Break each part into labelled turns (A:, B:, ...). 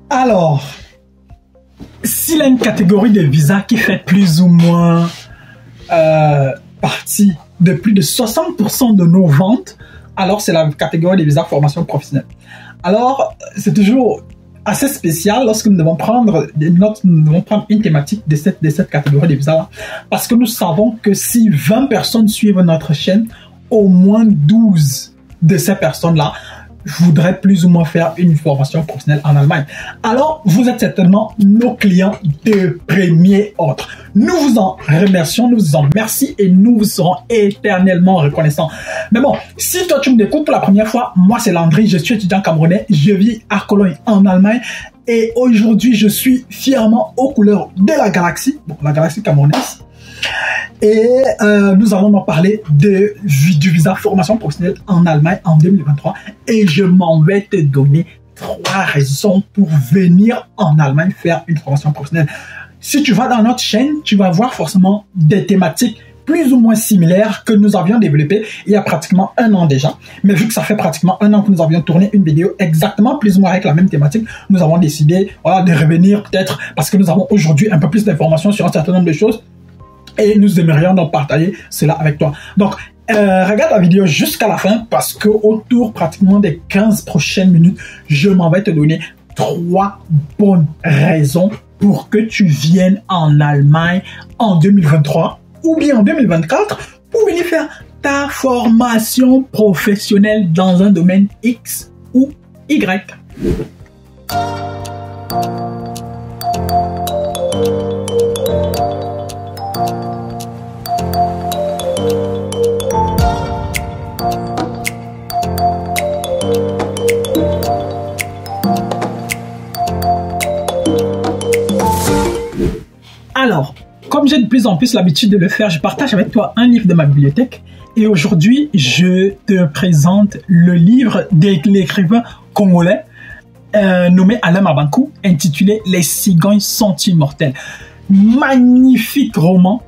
A: Alors, s'il y a une catégorie de visas qui fait plus ou moins partie de plus de 60% de nos ventes, alors c'est la catégorie des visas formation professionnelle. Alors, c'est toujours assez spécial lorsque nous devons prendre des notes, nous devons prendre une thématique de cette catégorie de visas-là, parce que nous savons que si 20 personnes suivent notre chaîne, au moins 12 de ces personnes-là voudraient plus ou moins faire une formation professionnelle en Allemagne. Alors, vous êtes certainement nos clients de premier ordre. Nous vous en remercions, nous vous en remercions et nous vous serons éternellement reconnaissants. Mais bon, si toi tu me découvres pour la première fois, moi c'est Landry, je suis étudiant camerounais, je vis à Cologne en Allemagne et aujourd'hui je suis fièrement aux couleurs de la galaxie, bon, la galaxie camerounaise. Et nous allons en parler du visa formation professionnelle en Allemagne en 2023 et je m'en vais te donner 3 raisons pour venir en Allemagne faire une formation professionnelle. Si tu vas dans notre chaîne, tu vas voir forcément des thématiques plus ou moins similaires que nous avions développées il y a pratiquement 1 an déjà. Mais vu que ça fait pratiquement 1 an que nous avions tourné une vidéo exactement plus ou moins avec la même thématique, nous avons décidé de revenir peut-être parce que nous avons aujourd'hui un peu plus d'informations sur un certain nombre de choses. Et nous aimerions donc partager cela avec toi. Donc, regarde la vidéo jusqu'à la fin parce que autour pratiquement des 15 prochaines minutes, je m'en vais te donner 3 bonnes raisons pour que tu viennes en Allemagne en 2023 ou bien en 2024 pour venir faire ta formation professionnelle dans un domaine X ou Y. Alors, comme j'ai de plus en plus l'habitude de le faire, je partage avec toi un livre de ma bibliothèque. Et aujourd'hui, je te présente le livre de l'écrivain congolais nommé Alain Mabankou, intitulé « Les cigognes sont immortelles ». Magnifique roman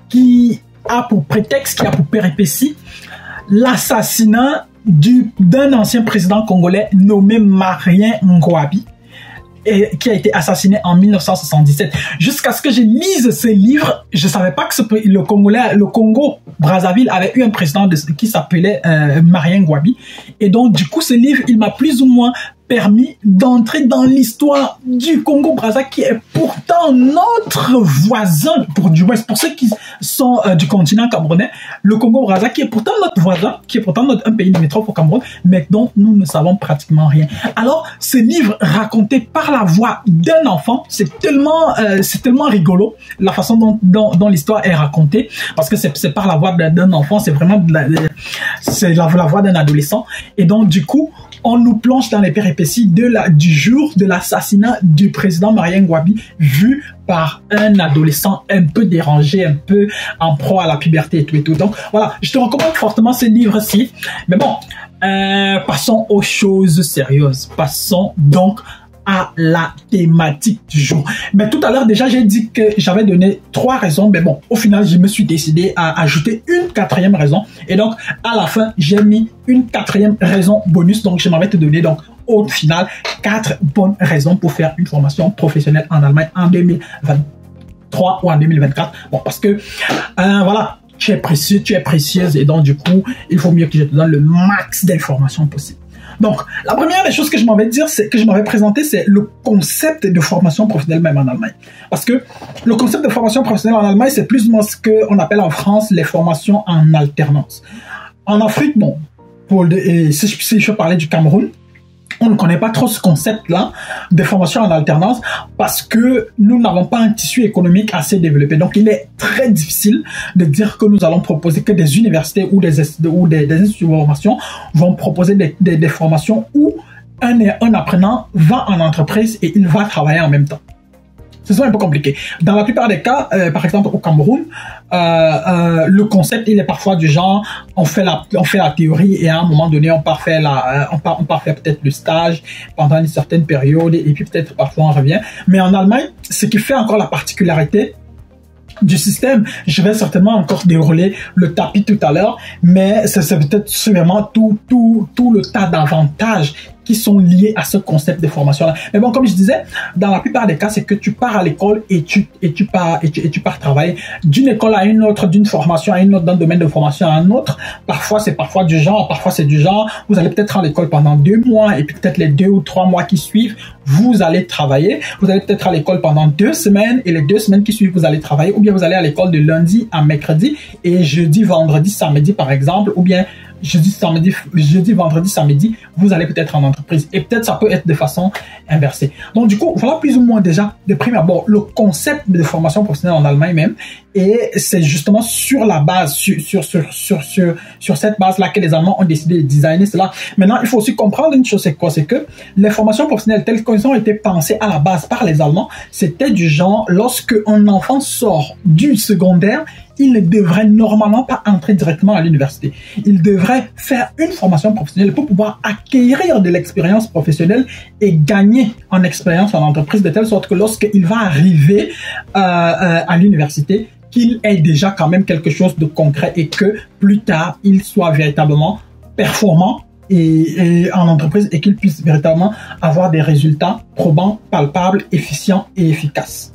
A: qui a pour prétexte, qui a pour péripétie l'assassinat d'un ancien président congolais nommé Marien Ngouabi, et qui a été assassiné en 1977. Jusqu'à ce que je lise ce livre, je savais pas que le Congo Brazzaville avait eu un président qui s'appelait Marien Ngouabi. Et donc, du coup, ce livre, il m'a plus ou moins permis d'entrer dans l'histoire du Congo Brazza, qui est pourtant notre voisin, pour ceux qui sont du continent camerounais, le Congo Brazza, qui est pourtant notre voisin, qui est pourtant un pays limitrophe au Cameroun, mais dont nous ne savons pratiquement rien. Alors, ce livre raconté par la voix d'un enfant, c'est tellement rigolo, la façon dont l'histoire est racontée, parce que c'est par la voix d'un enfant, c'est vraiment la voix d'un adolescent, et donc du coup, on nous plonge dans les péripéties du jour de l'assassinat du président Marien Ngouabi, vu par un adolescent un peu dérangé, un peu en proie à la puberté et tout. Donc voilà, je te recommande fortement ce livre-ci. Mais bon, passons aux choses sérieuses. Passons donc à la thématique du jour. Mais tout à l'heure déjà j'ai dit que j'avais donné 3 raisons, mais bon, au final je me suis décidé à ajouter une 4e raison, et donc à la fin j'ai mis une 4e raison bonus. Donc je m'en vais te donner donc au final 4 bonnes raisons pour faire une formation professionnelle en Allemagne en 2023 ou en 2024. Bon, parce que voilà, tu es précieux, tu es précieuse, et donc du coup il faut mieux que je te donne le max d'informations possible. Donc, la première des choses que je m'avais présenté, c'est le concept de formation professionnelle même en Allemagne. Parce que le concept de formation professionnelle en Allemagne, c'est plus ou moins ce qu'on appelle en France les formations en alternance. En Afrique, bon, si je parlais du Cameroun, on ne connaît pas trop ce concept-là de formation en alternance parce que nous n'avons pas un tissu économique assez développé. Donc, il est très difficile de dire que nous allons proposer que des universités ou des instituts de formation vont proposer des formations où un apprenant va en entreprise et il va travailler en même temps. C'est un peu compliqué. Dans la plupart des cas, par exemple au Cameroun, le concept il est parfois du genre on fait la théorie et à un moment donné on part faire peut-être le stage pendant une certaine période et puis peut-être parfois on revient. Mais en Allemagne, ce qui fait encore la particularité du système, je vais certainement encore dérouler le tapis tout à l'heure, mais c'est peut-être vraiment tout le tas d'avantages qui sont liés à ce concept de formation-là. Mais bon, comme je disais, dans la plupart des cas, c'est que tu pars à l'école et tu pars travailler d'une école à une autre, d'une formation à une autre, d'un domaine de formation à un autre. Parfois c'est du genre, vous allez peut-être à l'école pendant 2 mois et puis peut-être les 2 ou 3 mois qui suivent, vous allez travailler. Vous allez peut-être à l'école pendant 2 semaines et les 2 semaines qui suivent, vous allez travailler. Ou bien vous allez à l'école de lundi à mercredi et jeudi, vendredi, samedi par exemple, ou bien jeudi, vendredi, samedi, vous allez peut-être en entreprise. Et peut-être ça peut être de façon inversée. Donc du coup, voilà plus ou moins déjà de prime abord le concept de formation professionnelle en Allemagne même. Et c'est justement sur la base, sur cette base-là que les Allemands ont décidé de designer cela. Maintenant, il faut aussi comprendre une chose, c'est quoi? C'est que les formations professionnelles telles qu'elles ont été pensées à la base par les Allemands, c'était du genre, lorsque un enfant sort du secondaire, il ne devrait normalement pas entrer directement à l'université. Il devrait faire une formation professionnelle pour pouvoir acquérir de l'expérience professionnelle et gagner en expérience en entreprise de telle sorte que lorsqu'il va arriver à l'université, qu'il ait déjà quand même quelque chose de concret et que plus tard, il soit véritablement performant et en entreprise et qu'il puisse véritablement avoir des résultats probants, palpables, efficients et efficaces.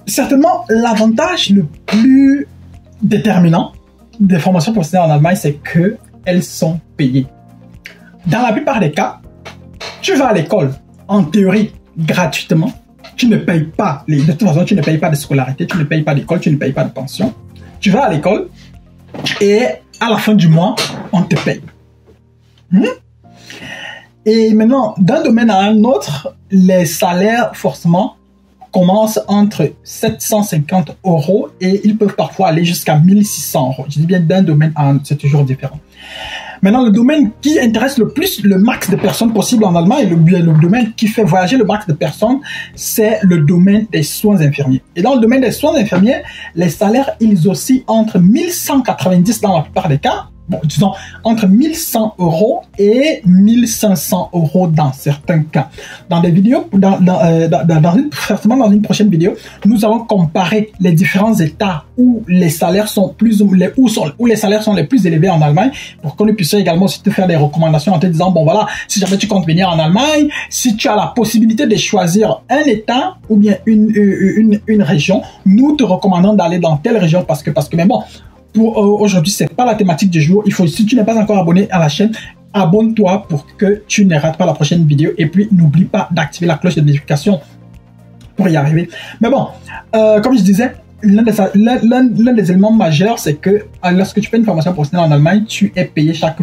A: Certainement, l'avantage le plus déterminant des formations professionnelles en Allemagne, c'est qu'elles sont payées. Dans la plupart des cas, tu vas à l'école, en théorie, gratuitement. Tu ne payes pas, de toute façon, tu ne payes pas de scolarité, tu ne payes pas d'école, tu ne payes pas de pension. Tu vas à l'école et à la fin du mois, on te paye. Et maintenant, d'un domaine à un autre, les salaires, forcément, commencent entre 750 € et ils peuvent parfois aller jusqu'à 1600 €. Je dis bien d'un domaine à un autre, c'est toujours différent. Maintenant, le domaine qui intéresse le plus le max de personnes possible en Allemagne, et le domaine qui fait voyager le max de personnes, c'est le domaine des soins infirmiers. Et dans le domaine des soins infirmiers, les salaires, ils oscillent entre 1190 dans la plupart des cas, bon, disons entre 1100 € et 1500 € dans certains cas. Dans des vidéos, certainement dans une prochaine vidéo, nous allons comparer les différents états où les salaires sont où les salaires sont les plus élevés en Allemagne, pour que nous puissions également aussi te faire des recommandations en te disant, bon voilà, si jamais tu comptes venir en Allemagne, si tu as la possibilité de choisir un état ou bien une région, nous te recommandons d'aller dans telle région parce que mais bon, pour aujourd'hui, c'est pas la thématique du jour. Si tu n'es pas encore abonné à la chaîne, abonne-toi pour que tu ne rates pas la prochaine vidéo. Et puis, n'oublie pas d'activer la cloche de notification pour y arriver. Mais bon, comme je disais, l'un des éléments majeurs, c'est que lorsque tu fais une formation professionnelle en Allemagne, tu es payé chaque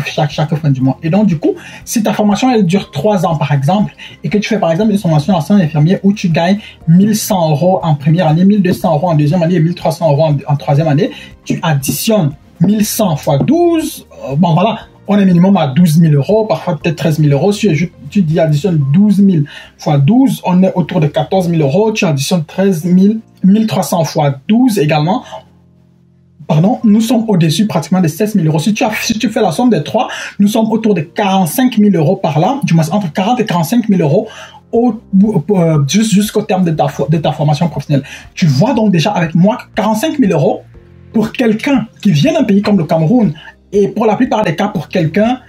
A: fin du mois. Et donc, du coup, si ta formation, elle dure 3 ans, par exemple, et que tu fais, par exemple, une formation en soins infirmiers où tu gagnes 1100 € en première année, 1200 € en deuxième année et 1300 € en troisième année, tu additionnes 1100 fois 12, bon voilà, on est minimum à 12 000 €, parfois peut-être 13 000 €. Si tu dis additionne 12 000 fois 12, on est autour de 14 000 €. Tu additionnes 1300 fois 12 également. Pardon, nous sommes au-dessus pratiquement de 16 000 €. Si tu fais la somme des trois, nous sommes autour de 45 000 € par là, du moins entre 40 et 45 000 € jusqu'au terme de ta formation professionnelle. Tu vois donc déjà avec moi 45 000 € pour quelqu'un qui vient d'un pays comme le Cameroun, et pour la plupart des cas, pour quelqu'un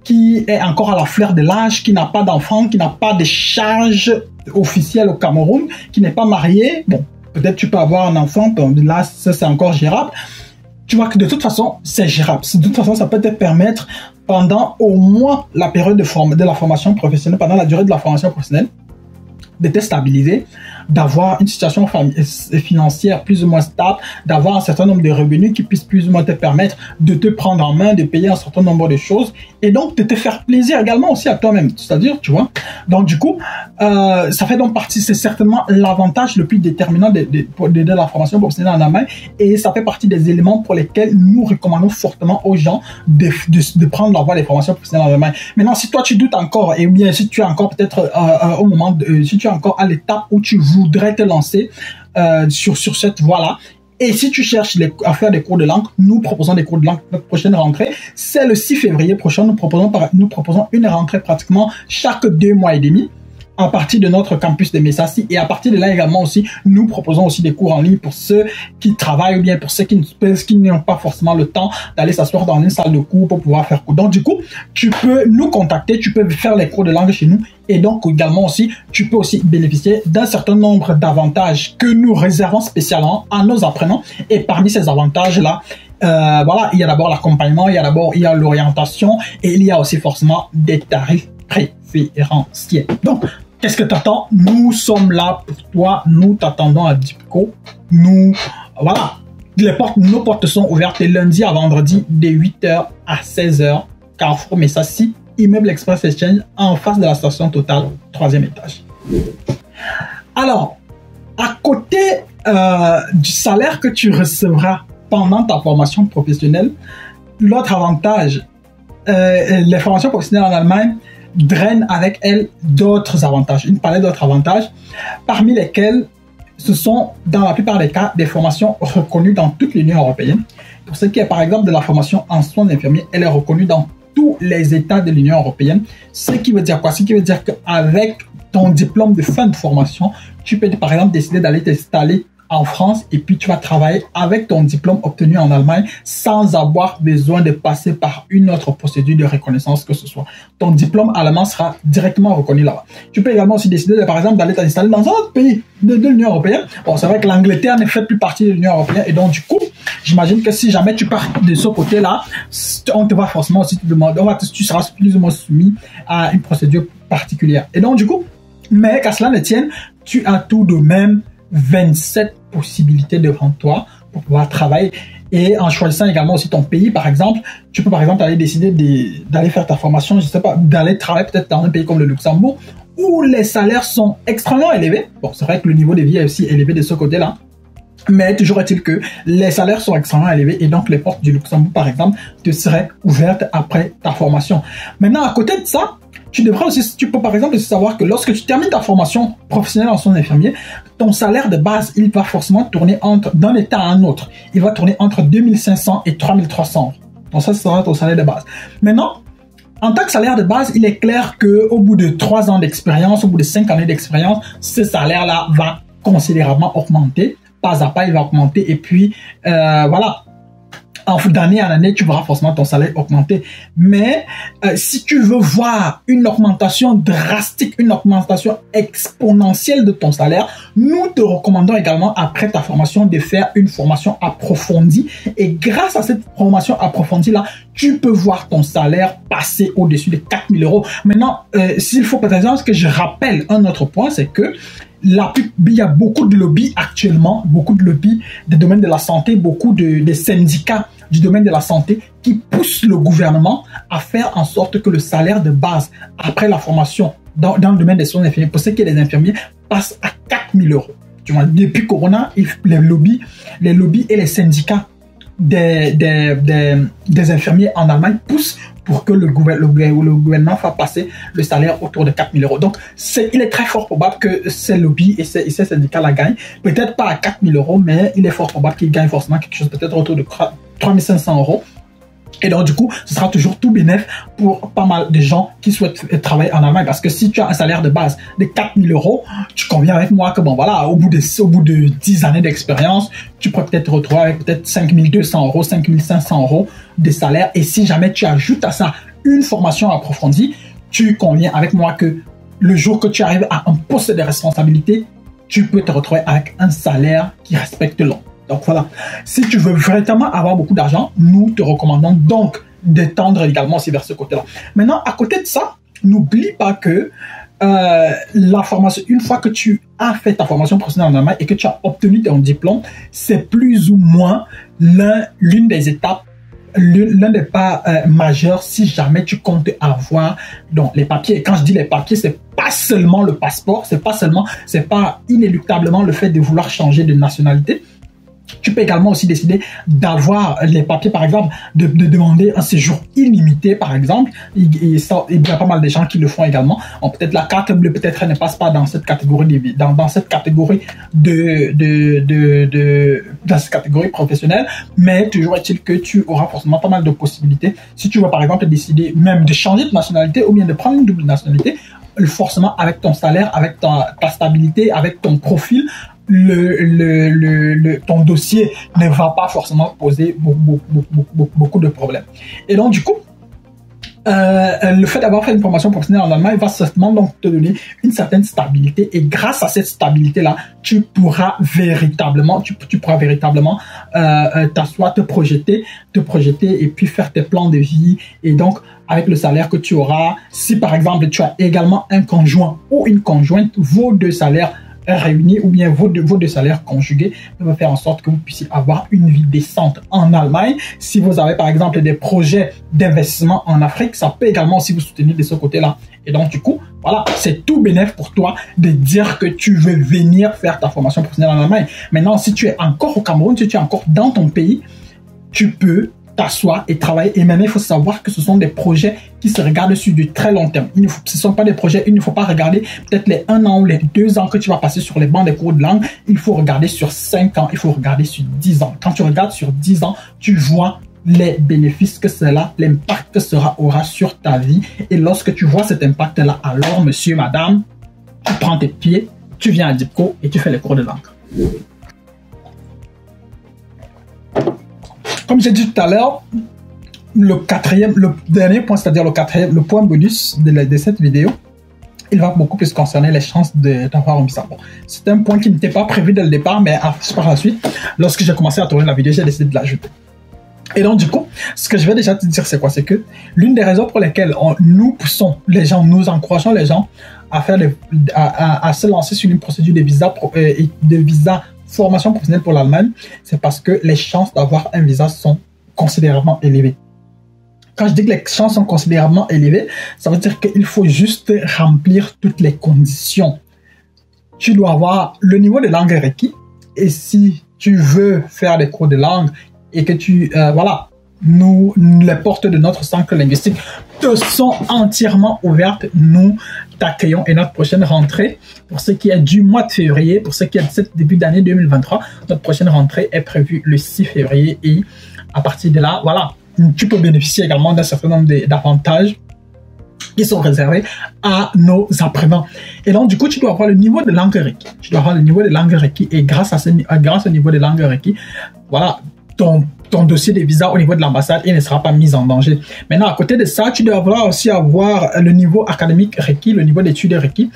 A: qui est encore à la fleur de l'âge, qui n'a pas d'enfant, qui n'a pas de charge officielle au Cameroun, qui n'est pas marié, bon, peut-être tu peux avoir un enfant, là, ça c'est encore gérable. Tu vois que de toute façon, c'est gérable. De toute façon, ça peut te permettre, pendant au moins la période de la formation professionnelle, pendant la durée de la formation professionnelle, de te stabiliser, d'avoir une situation financière plus ou moins stable, d'avoir un certain nombre de revenus qui puissent plus ou moins te permettre de te prendre en main, de payer un certain nombre de choses et donc de te faire plaisir également aussi à toi-même. C'est-à-dire, tu vois, donc du coup, ça fait donc partie, c'est certainement l'avantage le plus déterminant de la formation professionnelle en Allemagne et ça fait partie des éléments pour lesquels nous recommandons fortement aux gens de prendre la voie des formations professionnelles en Allemagne. Maintenant, si toi tu doutes encore, et bien si tu es encore peut-être au moment si tu es encore à l'étape où tu voudrais te lancer sur cette voie-là, et si tu cherches à faire des cours de langue, nous proposons des cours de langue. Notre prochaine rentrée, c'est le 6 février prochain. Nous proposons une rentrée pratiquement chaque 2 mois et demi, à partir de notre campus de Messassi. Et à partir de là également aussi, nous proposons aussi des cours en ligne pour ceux qui travaillent ou bien pour ceux qui n'ont pas forcément le temps d'aller s'asseoir dans une salle de cours pour pouvoir faire cours. Donc du coup, tu peux nous contacter, tu peux faire les cours de langue chez nous. Et donc également aussi, tu peux aussi bénéficier d'un certain nombre d'avantages que nous réservons spécialement à nos apprenants. Et parmi ces avantages-là, voilà, il y a d'abord l'accompagnement, il y a l'orientation et il y a aussi forcément des tarifs préférentiels. Donc, qu'est-ce que tu attends? Nous sommes là pour toi, nous t'attendons à Dipco. Nous, voilà, nos portes sont ouvertes de lundi à vendredi de 8h à 16h. Carrefour Messassi, Immeuble Express Exchange, en face de la station Total, 3e étage. Alors, à côté du salaire que tu recevras pendant ta formation professionnelle, l'autre avantage, les formations professionnelles en Allemagne drainent avec elles d'autres avantages, une palette d'autres avantages, parmi lesquels ce sont dans la plupart des cas des formations reconnues dans toute l'Union européenne. Pour ce qui est par exemple de la formation en soins infirmiers, elle est reconnue dans tous les États de l'Union européenne. Ce qui veut dire quoi? Ce qui veut dire qu'avec ton diplôme de fin de formation, tu peux par exemple décider d'aller t'installer en France et puis tu vas travailler avec ton diplôme obtenu en Allemagne sans avoir besoin de passer par une autre procédure de reconnaissance que ce soit. Ton diplôme allemand sera directement reconnu là-bas. Tu peux également aussi décider par exemple d'aller t'installer dans un autre pays de l'Union européenne. Bon, c'est vrai que l'Angleterre ne fait plus partie de l'Union européenne et donc du coup, j'imagine que si jamais tu pars de ce côté-là, on te va forcément aussi te demander, tu seras plus ou moins soumis à une procédure particulière. Et donc du coup, mais qu'à cela ne tienne, tu as tout de même 27 possibilités devant toi pour pouvoir travailler. Et en choisissant également aussi ton pays, par exemple, tu peux par exemple aller décider d'aller faire ta formation, je sais pas, d'aller travailler peut-être dans un pays comme le Luxembourg, où les salaires sont extrêmement élevés. Bon, c'est vrai que le niveau de vie est aussi élevé de ce côté-là, mais toujours est-il que les salaires sont extrêmement élevés et donc les portes du Luxembourg, par exemple, te seraient ouvertes après ta formation. Maintenant, à côté de ça, tu peux par exemple savoir que lorsque tu termines ta formation professionnelle en soins infirmiers, ton salaire de base, il va forcément tourner d'un état à un autre. Il va tourner entre 2500 et 3300 €. Donc ça sera ton salaire de base. Maintenant, en tant que salaire de base, il est clair qu'au bout de 3 ans d'expérience, au bout de 5 années d'expérience, ce salaire-là va considérablement augmenter. Pas à pas, il va augmenter. Et puis, voilà. D'année en année, tu verras forcément ton salaire augmenter. Mais si tu veux voir une augmentation drastique, une augmentation exponentielle de ton salaire, nous te recommandons également, après ta formation, de faire une formation approfondie. Et grâce à cette formation approfondie-là, tu peux voir ton salaire passer au-dessus de 4000 €. Maintenant, s'il faut peut-être que je rappelle un autre point, c'est que il y a beaucoup de lobbies actuellement, beaucoup de lobbies des domaines de la santé, beaucoup de syndicats du domaine de la santé qui poussent le gouvernement à faire en sorte que le salaire de base après la formation dans le domaine des soins infirmiers, pour ce qui est des infirmiers, passe à 4000 €. Tu vois, depuis Corona, les lobbies et les syndicats des infirmiers en Allemagne poussent pour que le gouvernement fasse passer le salaire autour de 4000 €. Donc, il est très fort probable que ces lobbies et ces syndicats la gagnent. Peut-être pas à 4000 €, mais il est fort probable qu'ils gagnent forcément quelque chose, peut-être autour de 3500 €. Et donc, du coup, ce sera toujours tout bénéf pour pas mal de gens qui souhaitent travailler en Allemagne. Parce que si tu as un salaire de base de 4000 €, tu conviens avec moi que, bon, voilà, au bout de 10 années d'expérience, tu pourrais peut-être te retrouver avec peut-être 5200 €, 5500 € de salaire. Et si jamais tu ajoutes à ça une formation approfondie, tu conviens avec moi que le jour que tu arrives à un poste de responsabilité, tu peux te retrouver avec un salaire qui respecte l'homme. Donc voilà, si tu veux vraiment avoir beaucoup d'argent, nous te recommandons donc de tendre également aussi vers ce côté-là. Maintenant, à côté de ça, n'oublie pas que la formation, une fois que tu as fait ta formation professionnelle en Allemagne et que tu as obtenu ton diplôme, c'est plus ou moins l'une des étapes, l'un des pas majeurs si jamais tu comptes avoir donc les papiers. Et quand je dis les papiers, c'est pas seulement le passeport, c'est pas inéluctablement le fait de vouloir changer de nationalité. Tu peux également aussi décider d'avoir les papiers, par exemple, de demander un séjour illimité, par exemple. Il y a pas mal de gens qui le font également. Peut-être la carte bleue, peut-être, elle ne passe pas dans cette catégorie dans cette catégorie dans cette catégorie professionnelle, mais toujours est-il que tu auras forcément pas mal de possibilités. Si tu veux, par exemple, décider même de changer de nationalité ou bien de prendre une double nationalité, forcément avec ton salaire, avec ta stabilité, avec ton profil, ton dossier ne va pas forcément poser beaucoup de problèmes. Et donc, du coup, le fait d'avoir fait une formation professionnelle en Allemagne va certainement donc te donner une certaine stabilité, et grâce à cette stabilité là tu pourras véritablement t'asseoir, te projeter et puis faire tes plans de vie. Et donc avec le salaire que tu auras, si par exemple tu as également un conjoint ou une conjointe, vos deux salaires réunis ou bien vos deux salaires conjugués peuvent faire en sorte que vous puissiez avoir une vie décente en Allemagne. Si vous avez par exemple des projets d'investissement en Afrique, ça peut également aussi vous soutenir de ce côté-là. Et donc du coup, voilà, c'est tout bénéfice pour toi de dire que tu veux venir faire ta formation professionnelle en Allemagne. Maintenant, si tu es encore au Cameroun, si tu es encore dans ton pays, tu peux t'asseoir et travailler. Et maintenant, il faut savoir que ce sont des projets qui se regardent sur du très long terme. Ce ne sont pas des projets, il ne faut pas regarder peut-être les 1 an ou les 2 ans que tu vas passer sur les bancs des cours de langue. Il faut regarder sur 5 ans, il faut regarder sur 10 ans. Quand tu regardes sur 10 ans, tu vois les bénéfices que cela, l'impact que cela aura sur ta vie. Et lorsque tu vois cet impact-là, alors, monsieur, madame, tu prends tes pieds, tu viens à DIPCO et tu fais les cours de langue. Comme j'ai dit tout à l'heure, le dernier point, c'est-à-dire le point bonus de cette vidéo, il va beaucoup plus concerner les chances d'avoir un visa. Bon, c'est un point qui n'était pas prévu dès le départ, mais par la suite, lorsque j'ai commencé à tourner la vidéo, j'ai décidé de l'ajouter. Et donc, du coup, ce que je vais déjà te dire, c'est quoi? C'est que l'une des raisons pour lesquelles nous poussons les gens, nous encourageons les gens à se lancer sur une procédure de visa formation professionnelle pour l'Allemagne, c'est parce que les chances d'avoir un visa sont considérablement élevées. Quand je dis que les chances sont considérablement élevées, ça veut dire qu'il faut juste remplir toutes les conditions. Tu dois avoir le niveau de langue requis, et si tu veux faire des cours de langue et que les portes de notre centre linguistique te sont entièrement ouvertes, nous t'accueillons. Et notre prochaine rentrée, pour ce qui est du mois de février, pour ce qui est de ce début d'année 2023, notre prochaine rentrée est prévue le 6 février. Et à partir de là, voilà, tu peux bénéficier également d'un certain nombre d'avantages qui sont réservés à nos apprenants. Et donc, du coup, tu dois avoir le niveau de langue requis. Tu dois avoir le niveau de langue requis. Et grâce au niveau de langue requis, voilà, ton dossier de visa au niveau de l'ambassade, il ne sera pas mis en danger. Maintenant, à côté de ça, tu dois aussi avoir le niveau académique requis, le niveau d'études requis.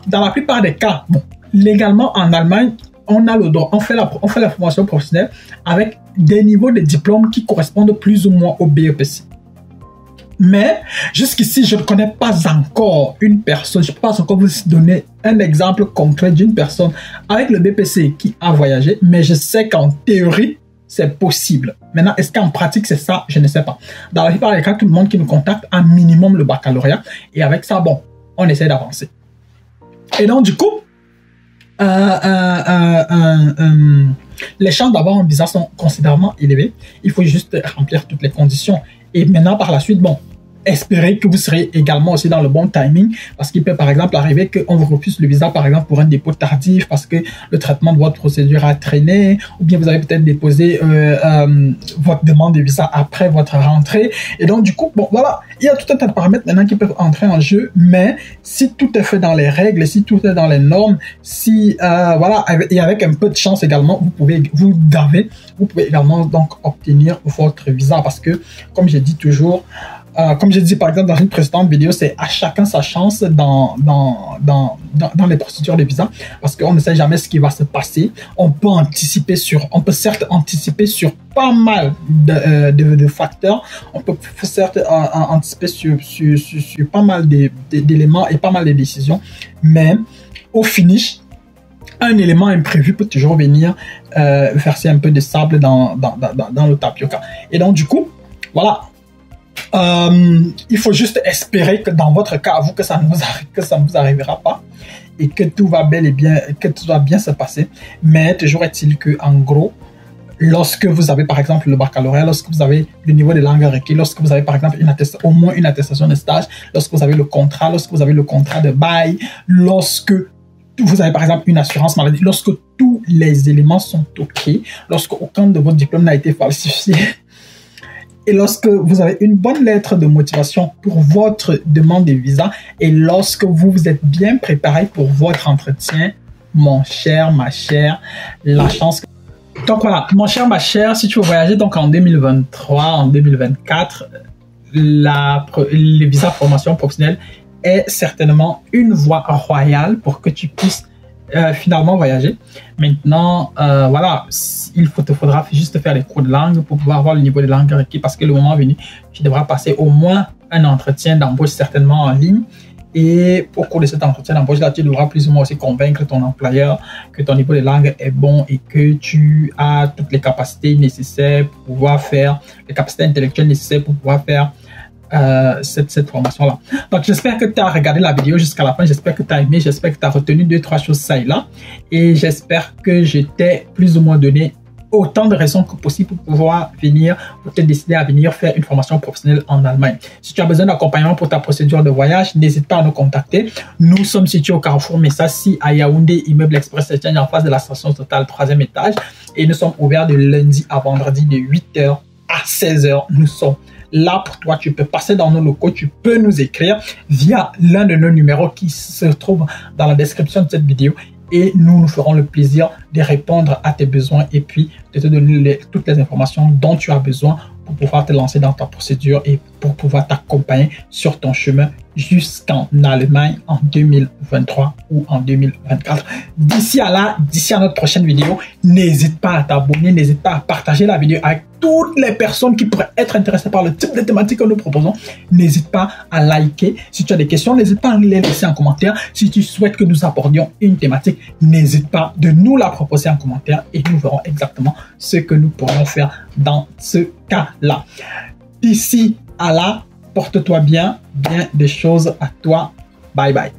A: Dans la plupart des cas, bon, légalement en Allemagne, on a le droit, on fait la formation professionnelle avec des niveaux de diplôme qui correspondent plus ou moins au BEPC. Mais jusqu'ici, je ne connais pas encore une personne, je ne peux pas encore vous donner un exemple concret d'une personne avec le BPC qui a voyagé, mais je sais qu'en théorie, c'est possible. Maintenant, est-ce qu'en pratique, c'est ça? Je ne sais pas. Dans la plupart des cas, tout le monde qui nous contacte a un minimum le baccalauréat. Et avec ça, bon, on essaie d'avancer. Et donc, du coup, les chances d'avoir un visa sont considérablement élevées. Il faut juste remplir toutes les conditions. Et maintenant, par la suite, bon, espérer que vous serez également aussi dans le bon timing, parce qu'il peut par exemple arriver qu'on vous refuse le visa par exemple pour un dépôt tardif parce que le traitement de votre procédure a traîné, ou bien vous avez peut-être déposé votre demande de visa après votre rentrée. Et donc du coup, bon voilà, il y a tout un tas de paramètres maintenant qui peuvent entrer en jeu, mais si tout est fait dans les règles, si tout est dans les normes, si voilà, et avec un peu de chance également, vous pouvez également donc obtenir votre visa, parce que comme j'ai dit toujours, comme j'ai dit par exemple dans une précédente vidéo, c'est à chacun sa chance dans les procédures de visa, parce qu'on ne sait jamais ce qui va se passer. On peut certes anticiper sur pas mal de facteurs, on peut certes anticiper sur pas mal d'éléments et pas mal de décisions, mais au finish, un élément imprévu peut toujours venir verser un peu de sable dans le tapioca. Et donc du coup, voilà. Il faut juste espérer que dans votre cas, vous, que ça ne vous arrivera pas et que tout va bien se passer. Mais toujours est-il que, en gros, lorsque vous avez par exemple le baccalauréat, lorsque vous avez le niveau de langue requis, lorsque vous avez par exemple au moins une attestation de stage, lorsque vous avez le contrat, lorsque vous avez le contrat de bail, lorsque vous avez par exemple une assurance maladie, lorsque tous les éléments sont OK, lorsque aucun de vos diplômes n'a été falsifié, et lorsque vous avez une bonne lettre de motivation pour votre demande de visa et lorsque vous êtes bien préparé pour votre entretien, mon cher, ma chère, la chance. Donc voilà, mon cher, ma chère, si tu veux voyager donc en 2023, en 2024, le visa formation professionnelle est certainement une voie royale pour que tu puisses finalement voyager. Maintenant, voilà, il te faudra juste faire les cours de langue pour pouvoir avoir le niveau de langue requis parce que le moment venu, tu devras passer au moins un entretien d'embauche certainement en ligne. Et au cours de cet entretien d'embauche, là, tu devras plus ou moins aussi convaincre ton employeur que ton niveau de langue est bon et que tu as toutes les capacités nécessaires pour pouvoir faire, les capacités intellectuelles nécessaires pour pouvoir faire cette formation-là. Donc, j'espère que tu as regardé la vidéo jusqu'à la fin. J'espère que tu as aimé. J'espère que tu as retenu 2-3 choses ça et là. Et j'espère que je t'ai plus ou moins donné autant de raisons que possible pour pouvoir venir, pour te décider à venir faire une formation professionnelle en Allemagne. Si tu as besoin d'accompagnement pour ta procédure de voyage, n'hésite pas à nous contacter. Nous sommes situés au Carrefour Messassi à Yaoundé, immeuble Express Exchange en face de la station Total, 3e étage. Et nous sommes ouverts de lundi à vendredi de 8h à 16h. Nous sommes là pour toi. Tu peux passer dans nos locaux, tu peux nous écrire via l'un de nos numéros qui se trouve dans la description de cette vidéo. Et nous ferons le plaisir de répondre à tes besoins et puis de te donner toutes les informations dont tu as besoin pour pouvoir te lancer dans ta procédure et pour pouvoir t'accompagner sur ton chemin jusqu'en Allemagne en 2023 ou en 2024. D'ici à notre prochaine vidéo, n'hésite pas à t'abonner, n'hésite pas à partager la vidéo avec toutes les personnes qui pourraient être intéressées par le type de thématique que nous proposons. N'hésite pas à liker. Si tu as des questions, n'hésite pas à les laisser en commentaire. Si tu souhaites que nous abordions une thématique, n'hésite pas de nous la proposer en commentaire et nous verrons exactement ce que nous pourrons faire dans ce cas-là. D'ici à là, porte-toi bien des choses à toi. Bye bye.